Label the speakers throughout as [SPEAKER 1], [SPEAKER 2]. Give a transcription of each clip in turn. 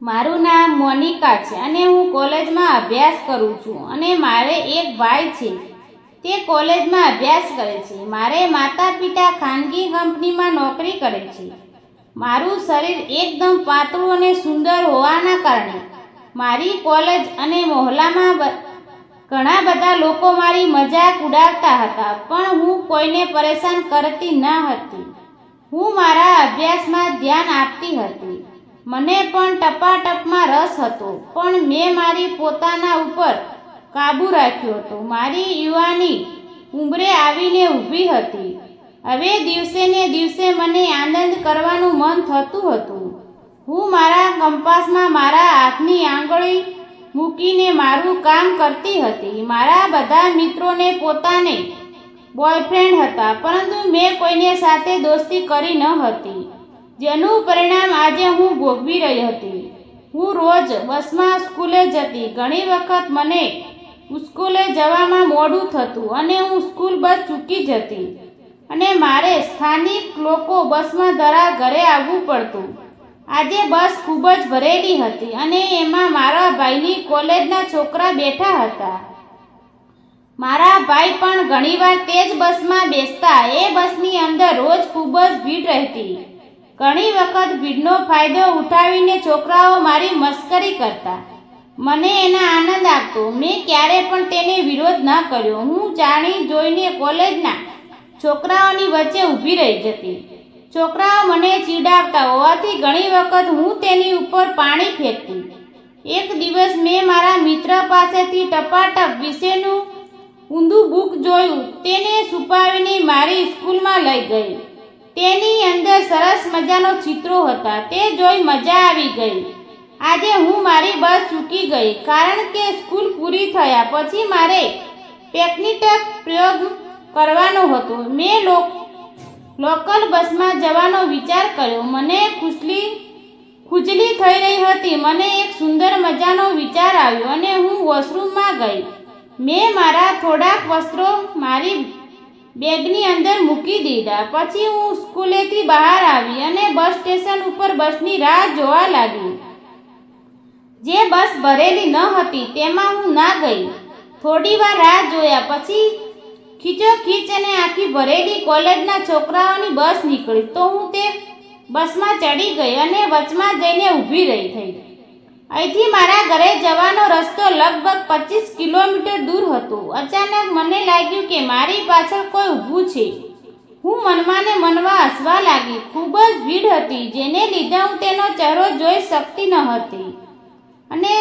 [SPEAKER 1] મારું નામ મોનિકા છે અને હું કોલેજમાં અભ્યાસ કરું છું અને મારે એક ભાઈ છે, તે કોલેજમાં અભ્યાસ કરે છે. મારે માતા પિતા ખાનગી કંપનીમાં નોકરી કરે છે. મારું શરીર એકદમ પાતળું અને સુંદર હોવાના કારણે મારી કોલેજ અને મહોલ્લામાં ઘણા બધા લોકો મારી મજાક ઉડાવતા હતા, પણ હું કોઈને પરેશાન કરતી ન હતી. હું મારા અભ્યાસમાં ધ્યાન આપતી હતી. મને પણ ટપાટપમાં રસ હતો, પણ મેં મારી પોતાના ઉપર કાબૂ રાખ્યો હતો. મારી યુવાની ઉંમરે આવીને ઊભી હતી. હવે દિવસે ને દિવસે મને આનંદ કરવાનું મન થતું હતું. હું મારા કંપાસમાં મારા હાથની આંગળી મૂકીને મારું કામ કરતી હતી. મારા બધા મિત્રોને પોતાને બોયફ્રેન્ડ હતા, પરંતુ મેં કોઈને સાથે દોસ્તી કરી ન હતી, જેનું પરિણામ આજે હું ભોગવી રહી હતી. હું રોજ બસમાં સ્કૂલે જતી. ઘણી વખત મને સ્કૂલે જવામાં મોડું થતું અને હું સ્કૂલ બસ ચૂકી જતી અને મારે સ્થાનિક લોકો બસમાં ઘરે આવવું પડતું. આજે બસ ખૂબ જ ભરેલી હતી અને એમાં મારા ભાઈની કોલેજના છોકરા બેઠા હતા. મારા ભાઈ પણ ઘણીવાર તે જ બસમાં બેસતા. એ બસની અંદર રોજ ખૂબ જ ભીડ રહેતી. ઘણી વખત ભીડનો ફાયદો ઉઠાવીને છોકરાઓ મારી મસ્કરી કરતા. મને એના આનંદ આપતો. મેં ક્યારે પણ તેને વિરોધ ન કર્યો. હું જાણી જોઈને કોલેજના છોકરાઓની વચ્ચે ઊભી રહી જતી. છોકરાઓ મને ચીડાવતા હોવાથી ઘણી વખત હું તેની ઉપર પાણી ફેંકતી. એક દિવસ મેં મારા મિત્ર પાસેથી ટપાટપ વિશેનું ઊંધું બુક જોયું. તેને છુપાવીને મારી સ્કૂલમાં લઈ ગઈ. તેની અંદર સરસ મજાનો ચિત્રો હતા. તે જોઈ મજા આવી ગઈ. આજે હું મારી બસ ચૂકી ગઈ, કારણ કે સ્કૂલ પૂરી થયા પછી મારે પ્રેક્ટિકલ પ્રયોગ કરવાનો હતો. મેં લોકલ બસમાં જવાનો વિચાર કર્યો. મને ખુજલી થઈ રહી હતી. મને એક સુંદર મજાનો વિચાર આવ્યો અને હું વોશરૂમમાં ગઈ. મેં મારા થોડાક વસ્ત્રો મારી બેગની અંદર મૂકી દીધા. પછી હું સ્કૂલેથી બહાર આવી અને બસ સ્ટેશન ઉપર બસની રાહ જોવા લાગી. જે બસ ભરેલી ન હતી તેમાં હું ના ગઈ. થોડી વાર રાહ જોયા પછી ખીચોખીચ અને આખી ભરેલી કોલેજના છોકરાઓની બસ નીકળી, તો હું તે બસમાં ચડી ગઈ અને વચમાં જઈને ઊભી રહી થઈ. અહીંથી મારા ઘરે જવાનો રસ્તો લગભગ 25 કિલોમીટર દૂર હતો. અચાનક મને લાગ્યું કે મારી પાછળ કોઈ ઊભું છે. હું મનમાં ને મનમાં હસવા લાગી. ખૂબ જ ભીડ હતી, જેને લીધે હું તેનો ચહેરો જોઈ શકતી ન હતી અને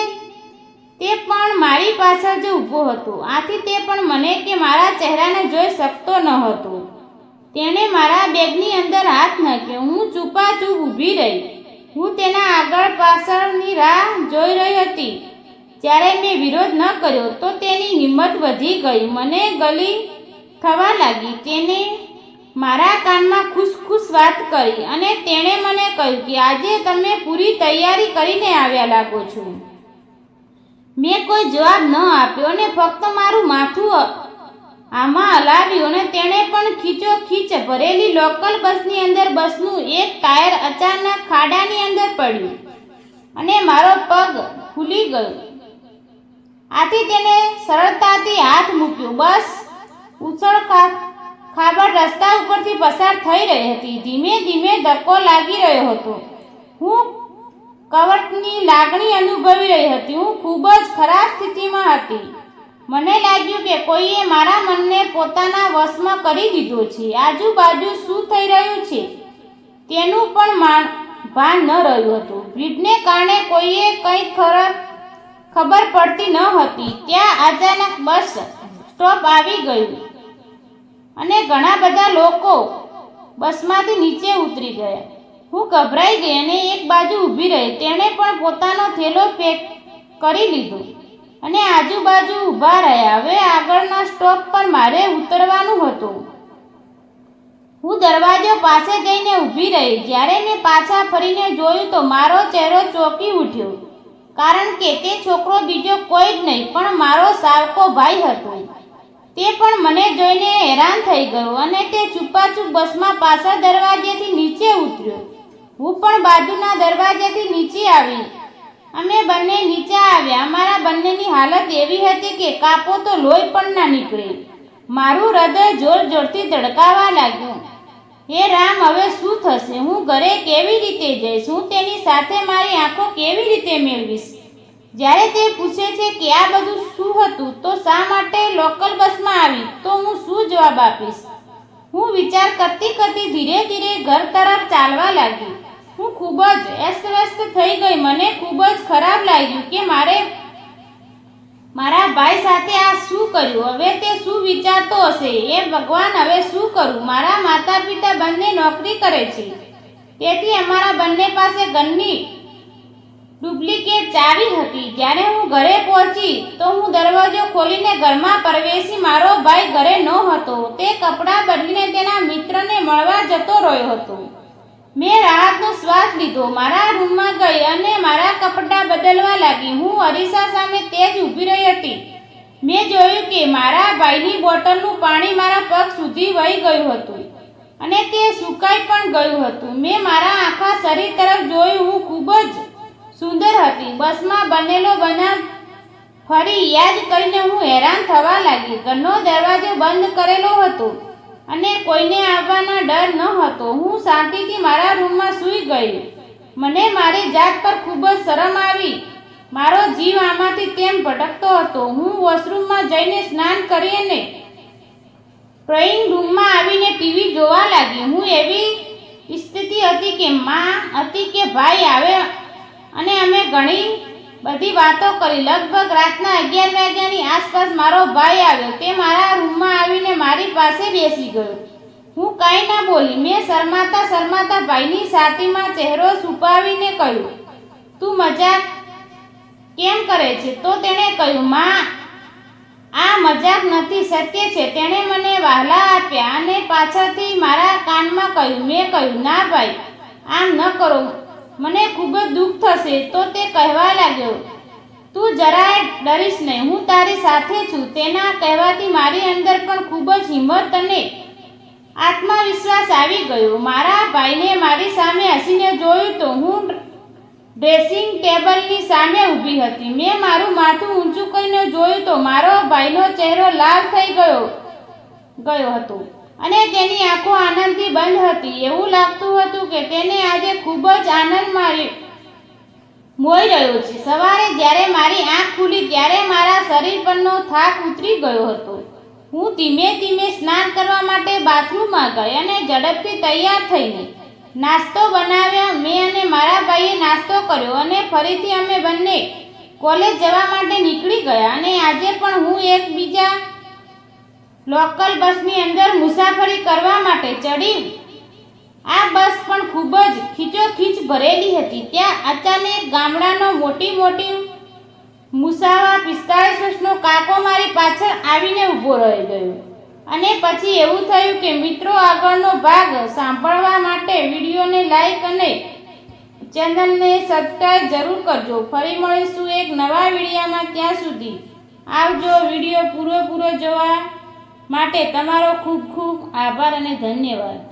[SPEAKER 1] તે પણ મારી પાછળ જ ઊભો હતો. આથી તે પણ મને કે મારા ચહેરાને જોઈ શકતો ન હતો. તેણે મારા બેગની અંદર હાથ નાખ્યો. હું ચૂપાચૂપ ઊભી રહી. હું તેના આગળ પાછળની રાહ જોઈ રહી હતી. જ્યારે મેં વિરોધ ન કર્યો તો તેની હિંમત વધી ગઈ. મને ગલી થવા લાગી. તેને મારા કાનમાં ખુશ વાત કરી અને તેણે મને કહ્યું કે આજે તમે પૂરી તૈયારી કરીને આવ્યા લાગો છો. મેં કોઈ જવાબ ન આપ્યો અને ફક્ત મારું માથું આમાં હલાવ્યું અને તેણે પણ ખીચોખીચ ભરેલી લોકલ બસની અંદર બસનું એક ટાયર અચાનક ખાડાની અંદર પડ્યું અને મારો પગ ફૂલી ગયો. આથી તેને સરળતાથી હાથ મૂક્યો. બસ ઉછળ-ખાબડ રસ્તા ઉપરથી પસાર થઈ રહી હતી. ધીમે ધીમે ધક્કો લાગી રહ્યો હતો. હું કવટની લાગણી અનુભવી રહી હતી. હું ખૂબ જ ખરાબ સ્થિતિમાં હતી. મને લાગ્યું કે કોઈએ મારા મનને પોતાના વશમાં કરી દીધો છે. આજુબાજુ શું થઈ રહ્યું છે તેનું પણ ભાન ન રહ્યું હતું. ભીડને કારણે કોઈએ કંઈ ખબર પડતી ન હતી. ત્યાં અચાનક બસ સ્ટોપ આવી ગયું અને ઘણા બધા લોકો બસમાંથી નીચે ઉતરી ગયા. હું ગભરાઈ ગઈ અને એક બાજુ ઊભી રહી. તેણે પણ પોતાનો થેલો પેક કરી લીધો અને આજુબાજુ ઊભા રહ્યા. હવે આગળના સ્ટોપ પર મારે ઉતરવાનું હતું. હું દરવાજો પાસે જઈને ઊભી રહી. જ્યારે મેં પાછા ફરીને જોયું તો મારો ચહેરો ચોંકી ઉઠ્યો, કારણ કે તે છોકરો બીજો કોઈ જ નહીં પણ મારો સાવકો ભાઈ હતો. તે પણ મને જોઈને હેરાન થઈ ગયો અને તે ચૂપાચૂપ બસમાં પાછા દરવાજેથી નીચે ઉતર્યો. હું પણ બાજુના દરવાજેથી નીચે આવી અમે બંને નીચે આવ્યા. અમારા બંનેની હાલત એવી હતી કે કાપો તો લોહી પણ ના નીકળે. મારું હૃદય જોર જોરથી ધડકાવા લાગ્યું. હે રામ, હવે શું થશે? હું ઘરે કેવી રીતે જઈશ? હું તેની સાથે મારી આંખો કેવી રીતે મેળવીશ? જ્યારે તે પૂછે છે કે આ બધું શું હતું, તો શા માટે લોકલ બસમાં આવી, તો હું શું જવાબ આપીશ? હું વિચાર કરતી કરતી ધીરે ધીરે ઘર તરફ ચાલવા લાગી. હું ખૂબ જ અસ્તવ્યસ્ત થઈ ગઈ. મને ખૂબ જ ખરાબ લાગ્યું કે મારા ભાઈ સાથે આ શું કર્યું. હવે તે શું વિચારતો હશે? એ ભગવાન, હવે શું કરું? મારા માતા પિતા બંને નોકરી કરે છે, તેથી અમારા બંને પાસે ઘરની ડુપ્લિકેટ ચાવી હતી. જ્યારે હું ઘરે પહોંચી તો હું દરવાજો ખોલીને ઘરમાં પ્રવેશી. મારો ભાઈ ઘરે નહોતો. તે કપડાં બદલીને તેના મિત્રને મળવા જતો રહ્યો હતો. મેં રાહતનો શ્વાસ લીધો. મારા રૂમમાં ગઈ અને મારા કપડાં બદલવા લાગી. હું અરીસા સામે તે જ ઊભી રહી હતી. મેં જોયું કે મારા ભાઈની બોટલનું પાણી મારા પગ સુધી વહી ગયું હતું અને તે સુકાઈ પણ ગયું હતું. મેં મારા આખા શરીર તરફ જોયું. હું ખૂબ જ સુંદર હતી. બસમાં બનેલો બનાવ ફરી યાદ કરીને હું હેરાન થવા લાગી. ઘરનો દરવાજો બંધ કરેલો હતો અને કોઈને આવવાના ડર ન હતો. હું શાંતિથી મારા રૂમમાં સૂઈ ગઈ. મને મારી જાત પર ખૂબ જ શરમ આવી. મારો જીવ આમાંથી તેમ ભટકતો હતો. હું વોશરૂમમાં જઈને સ્નાન કરી અને ડ્રોઈંગ રૂમમાં આવીને ટીવી જોવા લાગી. હું એવી સ્થિતિ હતી કે ભાઈ આવે અને અમે ઘણી બધી વાતો કરી. લગભગ રાતના 11 વાગ્યાની આસપાસ મારો ભાઈ આવ્યો. તે મારા રૂમમાં આવીને મારી પાસે બેસી ગયો. હું કાંઈ ના બોલી. મેં શરમાતા ભાઈની છાતીમાં ચહેરો છુપાવીને કહ્યું, તું મજાક કેમ કરે છે? તો તેણે કહ્યું, માં, આ મજાક નથી, સત્ય છે. તેણે મને વહાલા આપ્યા અને પાછળથી મારા કાનમાં કહ્યું. મેં કહ્યું, ના ભાઈ, આમ ન કરો, મને ખૂબ જ દુઃખ થશે. તો તે કહેવા લાગ્યો, તું જરાય ડરીશ નહીં, હું તારી સાથે છું. તેના કહેવાથી મારી અંદર પણ ખૂબ જ હિંમત અને આત્મવિશ્વાસ આવી ગયો. મારા ભાઈને મારી સામે હસીને જોયું તો હું ડ્રેસિંગ ટેબલની સામે ઊભી હતી. મેં મારું માથું ઊંચું કરીને જોયું તો મારો ભાઈનો ચહેરો લાલ થઈ ગયો હતો અને તેની આંખો આનંદથી બંધ હતી. એવું લાગતું હતું કે તેને આજે ખૂબ જ આનંદ મોઈ રહ્યો છે. સવારે જ્યારે મારી આંખ ખુલી ત્યારે મારા શરીર પરનો થાક ઉતરી ગયો હતો. હું ધીમે ધીમે સ્નાન કરવા માટે બાથરૂમમાં ગઈ અને ઝડપથી તૈયાર થઈને નાસ્તો બનાવ્યો. મેં અને મારા ભાઈએ નાસ્તો કર્યો અને ફરીથી અમે બંને કોલેજ જવા માટે નીકળી ગયા. અને આજે પણ હું એકબીજા લોકલ બસની અંદર મુસાફરી કરવા માટે ચડી. આ બસ પણ ખૂબ જ ખીચોખીચ ભરેલી હતી. ત્યાં અચાનક ગામડાનો મોટી મુસાવા 45 વર્ષનો કાકો મારી પાછળ આવીને ઊભો રહી ગયો. અને પછી એવું થયું કે મિત્રો, આગળનો ભાગ સાંભળવા માટે વિડીયોને લાઈક અને ચેનલને સબસ્ક્રાઈબ જરૂર કરજો. ફરી મળીશું એક નવા વિડીયોમાં. ત્યાં સુધી આવજો. વિડીયો પૂરો જોવા માટે તમારો ખૂબ ખૂબ આભાર અને ધન્યવાદ.